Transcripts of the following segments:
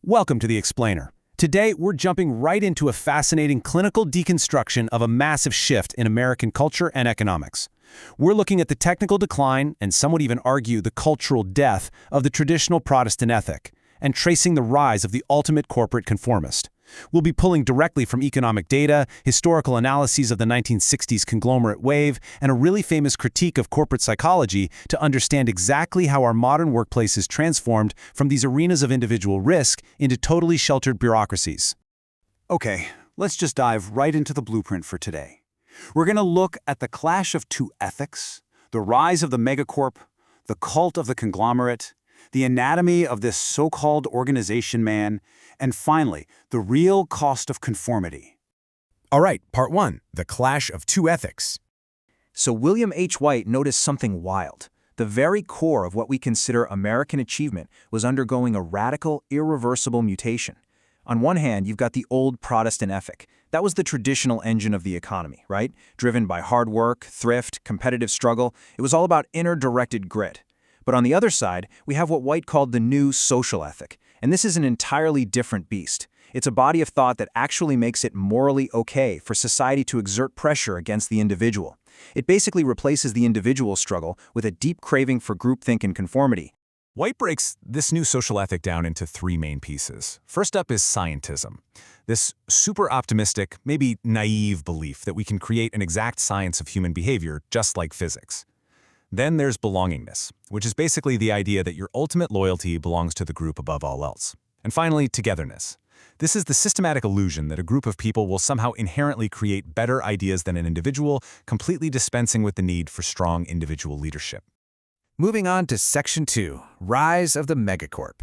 Welcome to The Explainer. Today, we're jumping right into a fascinating clinical deconstruction of a massive shift in American culture and economics. We're looking at the technical decline, and some would even argue the cultural death, of the traditional Protestant ethic, and tracing the rise of the ultimate corporate conformist. We'll be pulling directly from economic data, historical analyses of the 1960s conglomerate wave, and a really famous critique of corporate psychology to understand exactly how our modern workplace is transformed from these arenas of individual risk into totally sheltered bureaucracies. Okay, let's just dive right into the blueprint for today. We're going to look at the clash of two ethics, the rise of the megacorp, the cult of the conglomerate, the anatomy of this so-called organization man, and finally, the real cost of conformity. All right, part one, the clash of two ethics. So William H. White noticed something wild. The very core of what we consider American achievement was undergoing a radical, irreversible mutation. On one hand, you've got the old Protestant ethic. That was the traditional engine of the economy, right? Driven by hard work, thrift, competitive struggle. It was all about inner-directed grit. But on the other side, we have what White called the new social ethic. And this is an entirely different beast. It's a body of thought that actually makes it morally okay for society to exert pressure against the individual. It basically replaces the individual struggle with a deep craving for groupthink and conformity. White breaks this new social ethic down into three main pieces. First up is scientism. This super optimistic, maybe naive belief that we can create an exact science of human behavior just like physics. Then there's belongingness, which is basically the idea that your ultimate loyalty belongs to the group above all else. And finally, togetherness. This is the systematic illusion that a group of people will somehow inherently create better ideas than an individual, completely dispensing with the need for strong individual leadership. Moving on to Section 2, Rise of the Megacorp.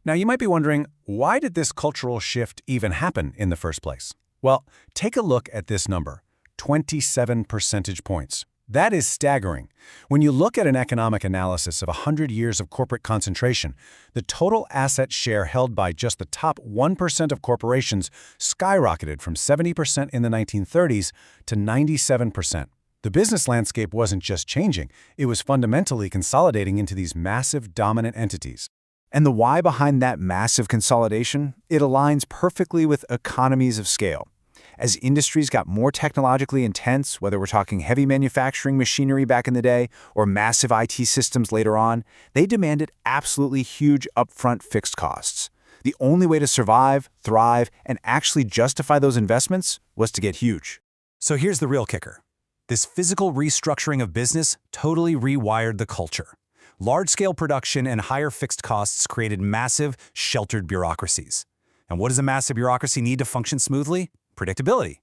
Now, you might be wondering, why did this cultural shift even happen in the first place? Well, take a look at this number, 27 percentage points. That is staggering. When you look at an economic analysis of 100 years of corporate concentration, the total asset share held by just the top 1% of corporations skyrocketed from 70% in the 1930s to 97%. The business landscape wasn't just changing, it was fundamentally consolidating into these massive dominant entities. And the why behind that massive consolidation? It aligns perfectly with economies of scale. As industries got more technologically intense, whether we're talking heavy manufacturing machinery back in the day or massive IT systems later on, they demanded absolutely huge upfront fixed costs. The only way to survive, thrive, and actually justify those investments was to get huge. So here's the real kicker. This physical restructuring of business totally rewired the culture. Large-scale production and higher fixed costs created massive, sheltered bureaucracies. And what does a massive bureaucracy need to function smoothly? Predictability.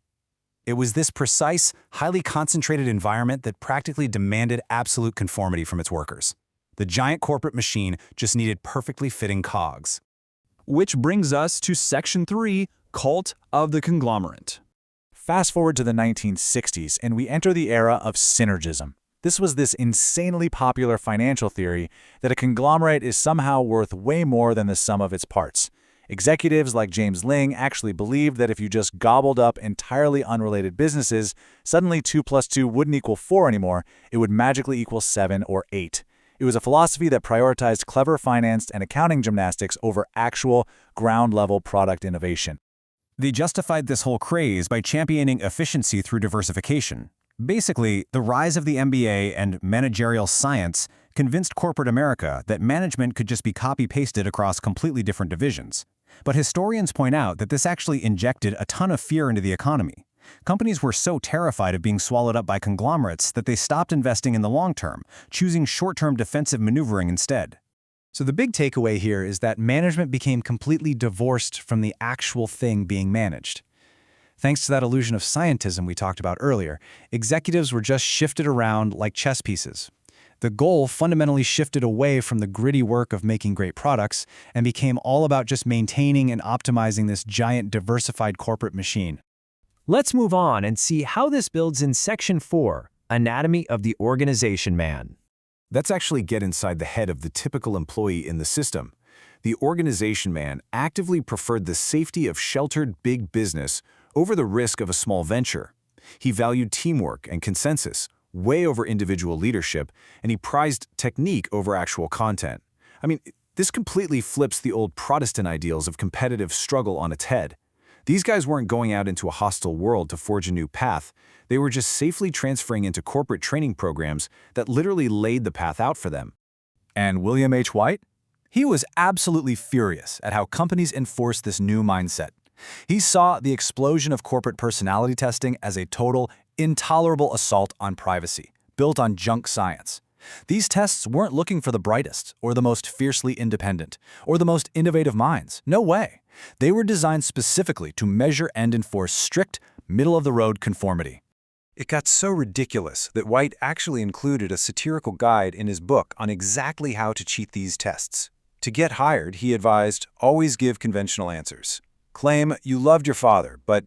It was this precise, highly concentrated environment that practically demanded absolute conformity from its workers. The giant corporate machine just needed perfectly fitting cogs. Which brings us to Section 3, Cult of the Conglomerate. Fast forward to the 1960s, and we enter the era of synergism. This was this insanely popular financial theory that a conglomerate is somehow worth way more than the sum of its parts. Executives like James Ling actually believed that if you just gobbled up entirely unrelated businesses, suddenly 2 plus 2 wouldn't equal 4 anymore, it would magically equal 7 or 8. It was a philosophy that prioritized clever finance and accounting gymnastics over actual, ground-level product innovation. They justified this whole craze by championing efficiency through diversification. Basically, the rise of the MBA and managerial science convinced corporate America that management could just be copy-pasted across completely different divisions. But historians point out that this actually injected a ton of fear into the economy. Companies were so terrified of being swallowed up by conglomerates that they stopped investing in the long term, choosing short-term defensive maneuvering instead. So the big takeaway here is that management became completely divorced from the actual thing being managed. Thanks to that illusion of scientism we talked about earlier, executives were just shifted around like chess pieces. The goal fundamentally shifted away from the gritty work of making great products and became all about just maintaining and optimizing this giant diversified corporate machine. Let's move on and see how this builds in Section 4, Anatomy of the Organization Man. Let's actually get inside the head of the typical employee in the system. The organization man actively preferred the safety of sheltered big business over the risk of a small venture. He valued teamwork and consensus way over individual leadership, and he prized technique over actual content. I mean, This completely flips the old Protestant ideals of competitive struggle on its head. These guys weren't going out into a hostile world to forge a new path. They were just safely transferring into corporate training programs that literally laid the path out for them. And William H. White? He was absolutely furious at how companies enforced this new mindset. He saw the explosion of corporate personality testing as a total, intolerable assault on privacy, built on junk science. These tests weren't looking for the brightest, or the most fiercely independent, or the most innovative minds. No way. They were designed specifically to measure and enforce strict, middle-of-the-road conformity. It got so ridiculous that White actually included a satirical guide in his book on exactly how to cheat these tests. To get hired, he advised, always give conventional answers. Claim you loved your father, but,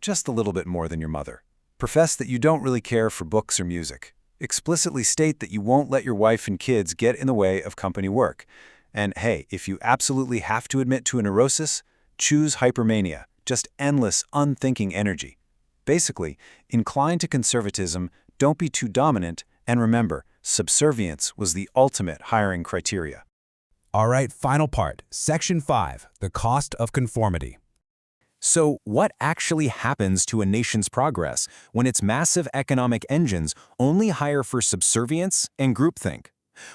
just a little bit more than your mother. Profess that you don't really care for books or music. Explicitly state that you won't let your wife and kids get in the way of company work. And hey, if you absolutely have to admit to a neurosis, choose hypermania, just endless, unthinking energy. Basically, incline to conservatism, don't be too dominant, and remember, subservience was the ultimate hiring criteria. All right, final part, Section 5, the cost of conformity. So what actually happens to a nation's progress when its massive economic engines only hire for subservience and groupthink?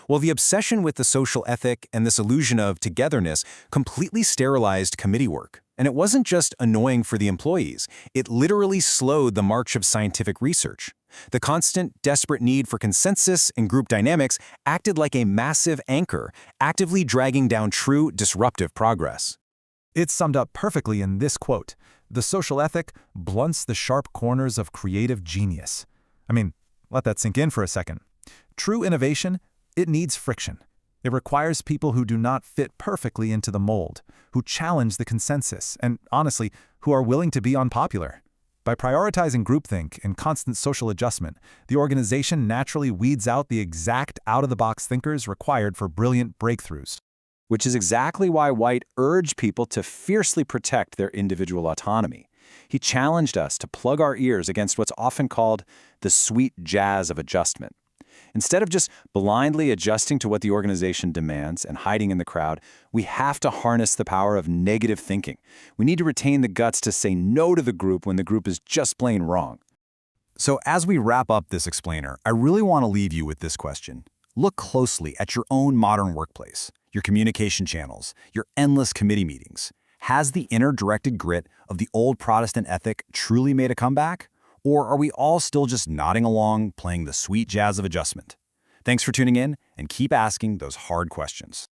Well, the obsession with the social ethic and this illusion of togetherness completely sterilized committee work. And it wasn't just annoying for the employees, it literally slowed the march of scientific research. The constant, desperate need for consensus and group dynamics acted like a massive anchor, actively dragging down true disruptive progress. It's summed up perfectly in this quote: "The social ethic blunts the sharp corners of creative genius." I mean, let that sink in for a second. True innovation, it needs friction. It requires people who do not fit perfectly into the mold, who challenge the consensus, and honestly, who are willing to be unpopular. By prioritizing groupthink and constant social adjustment, the organization naturally weeds out the exact out-of-the-box thinkers required for brilliant breakthroughs. Which is exactly why White urged people to fiercely protect their individual autonomy. He challenged us to plug our ears against what's often called the sweet jazz of adjustment. Instead of just blindly adjusting to what the organization demands and hiding in the crowd, we have to harness the power of negative thinking. We need to retain the guts to say no to the group when the group is just plain wrong. So as we wrap up this explainer, I really want to leave you with this question. Look closely at your own modern workplace, your communication channels, your endless committee meetings. Has the inner directed grit of the old Protestant ethic truly made a comeback? Or are we all still just nodding along, playing the sweet jazz of adjustment? Thanks for tuning in, and keep asking those hard questions.